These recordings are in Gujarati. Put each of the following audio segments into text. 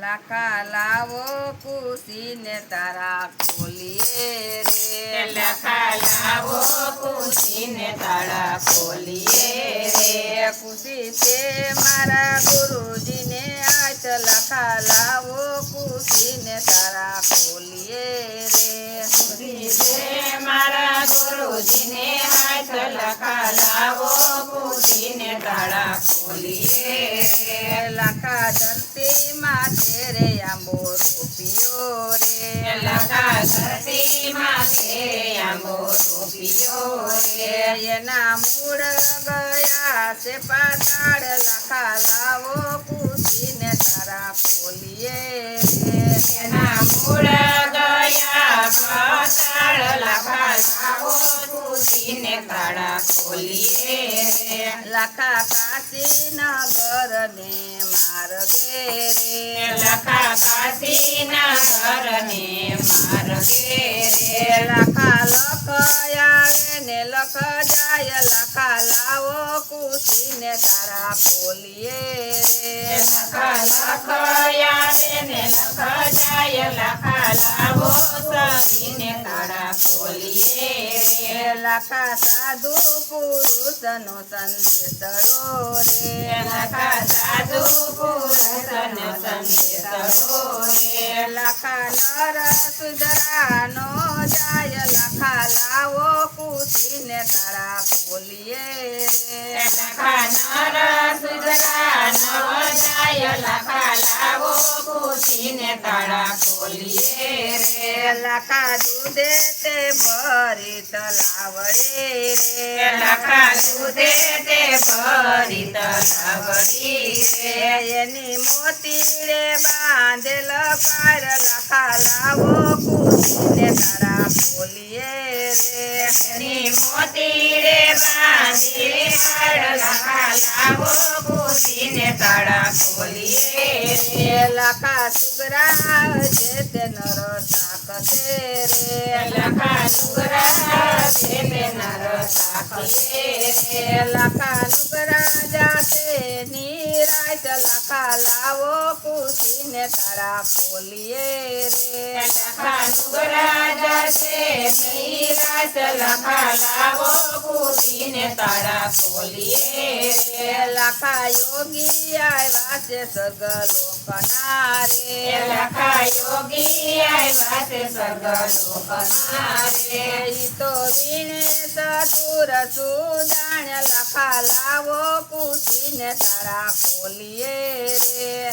લખા લાવો કુશીને તારા ખોલીએ રે લખા લાવો કુશીને તાળા ખોલીએ રે ખુશી છે મારા ગુરુજીને આજ લખા લાવો કુશીને તારા ખોલીએ રે ખુશી છે મારા ગુરુજીને હાથ લખા લાવો કુશીને તાળા ખોલીએ રે લખા ધરતી માથે રે આંબો રોપિયો રે લખા ધરતી માથે આંબો રોપિયો રે એના મૂળ ગયા છે પાતાળ લખા લાવો કુશીને તારા ખોલીએ રે એના મૂળ ગયા પાતાળ લખા લાવો કુશીને તાળા ખોલીએ રે લખા કાશી નગર ને માર્ગે રે લખા કાશીના ઘરને માર્ગે રે લખા લખ આવે ને લખ જાય લખા લાવો કુશીને તારા ખોલીએ રે લખા લખ આવે ને લખ જાય લખા લાવો કુશીને તાળા ખોલીએ રે લખા સાધુ પુરુષનો સંદેશડો રે લખા સાધુ પુરુષનો સંદેશડો રે લખા નર સુધરાનો જાય લખા લાવો કુશીને તારા ખોલીએ રે લખા નર સુધરા નવ જાય લખા લાવો કુશીને તાળા ખોલીએ રે લખા દૂધે તે ભરી તલાવડે રે લખા દૂધે તે ભરી તલાવડી રે એની મોતીડે બાંધેલ પાર લખા લાવો કુશીને તારા ખોલીએ રે એની મોતીડે બાંધી હાડ લખા લાવો કુશીને તાળા ખોલીએ રે લખા સુગરા છે તે નર સાકતે રે લખા નુગરા છે તે નર સાખીએ રે લખા નુગરા જાશે નિરાત લખા લાવો કુશીને તારા ખોલીએ રે લખા નુગરા જશે નિરાશ લખા લાવો કુશીને તાળા ખોલીએ રે લખા યોગી આવ્યા છે સગલોકના રે લખા યોગી આવ્યા છે સર્ગલોકના રે ઈ તો વીણે ચતુર સુજાણ લખા લાવો કુશીને તારા ખોલીએ રે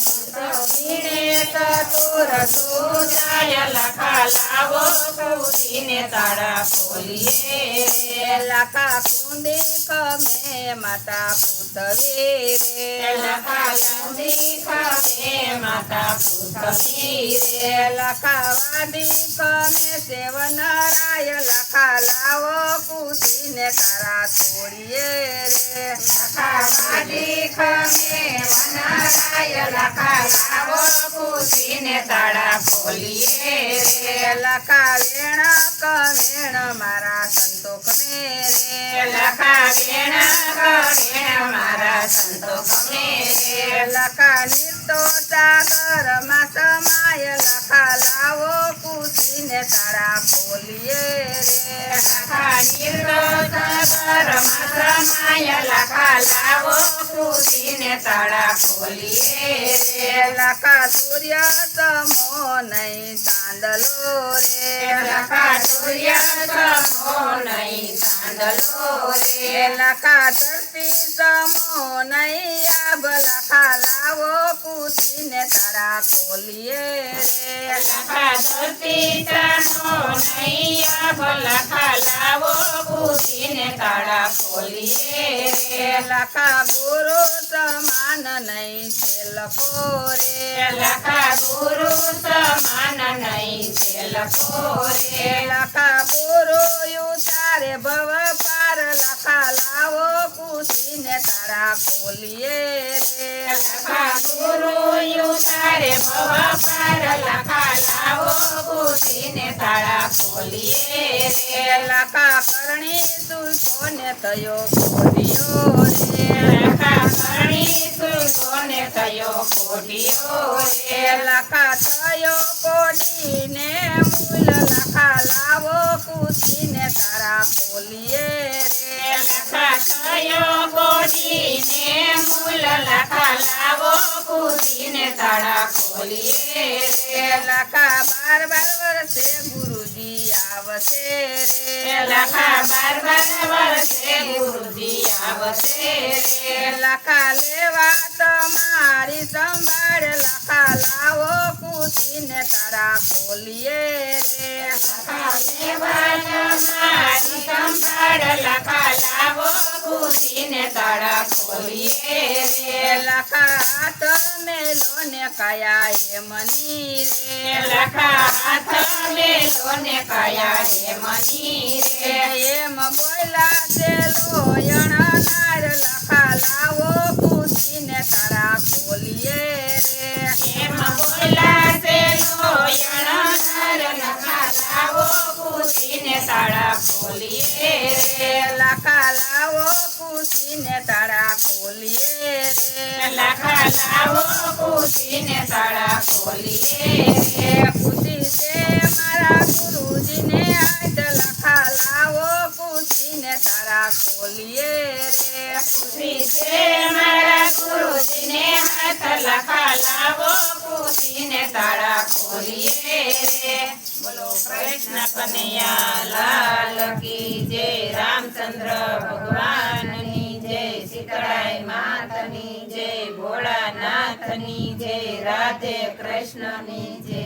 મીણે ચતુર સુજાય લખા લાવો કુશીને તાળા ખોલીએ રે લખા કુંડી કમે માતા પૃથ્વી રે લખા કુંડી ખમે માતા પૃથ્વી રે લખા વાડી કમે સેવનરાય લખા લાવો કુશીને તારા છોડીએ રે લખા વાડી ખમે વનરાય લખા લાવો કુશીને તાળા ખોલીએ રે લખા વેણ કવેણ મારા સંતોખ રે લખા વેણ કવેણ મારા સંતો ગમે રે લખા નિર્તો સાગર માં સમાય લખા લાવો કુશીને તારા ખોલીએ રે લખા નિર્દોષ પરમાત્માય લખા લાવો કુશીને તાળા ખોલીએ રે લખા સૂર્ય સમો નહીં ચાંદલો રે લખા સૂર્ય સમો નહીં ચાંદલો રે લખા ધરતી સમો નહીં આબ લખા લાવો કુશીને તારા ખોલીએ રે લખા ધરતી ચાનો નૈયા લખા લાવો કુશીને તાળા ખોલીએ રે લખા ગુરુ સમાન નહીં છે લખો રે લખા ગુરુ સમાન નહીં છે લખો રે લખા ગુરુ તારે ભવ પાર લખા લાવો કુશીને તારા ખોલીએ રે લખા ગુરુ તારે ભવ પાર લખા લાવો કુશીને તાળા ખોલીએ રે લખા કરણી સુકોને થયો ખોલ્યો રે લખા કરણી સુકોને થયો કોઢિયો રે લખા થયો કોડીને મૂલ લખા લાવો કૂદીને તારા ખોલીએ રે લખા થયો કોઢીને મૂલ લખા લાવો કૂદીને તાળા ખોલીએ રે લખા 12 વર્ષે ગુરુજી આવશે રે લખા 12 વર્ષે ગુરુજી આવશે રે લખા લેવા તમારી સંભાળ લખા લાવો કૂદીને તારા ખોલીએ રે લખા લેવા તમારી સંભાળ લખા લાવો કૂદીને તાળા ખોલીએ રે લખા હાથ મેલો ને કયા એ મની રે લખા હાથ મેલો ને કયા હે મની રે એમ બોલા છે લોયણ નાર લખા લાવો કૂદીને તારા ખોલીએ રે એમ બોલા છે લોયણ નર લખા લાવો કૂદીને તાળા ખોલીએ રે લખા લાવો કૂદીને તારા ખોલીએ રે લખા લાવો કૂદીને તાળા ખોલીએ રે ખુશી છે મારા ગુરુજીને હાથ લખા લાવો કૂદીને તારા ખોલીએ રે ખુશી છે મારા ગુરુજીને હાથ લખા લાવો કૂદીને તાળા ખોલીએ રે બોલો કૃષ્ણ કનૈયા લાલ કી જય રામચંદ્ર ભગવાનની જય શીતળાઈ માતની જય ભોળાનાથની જય રાધે કૃષ્ણની જય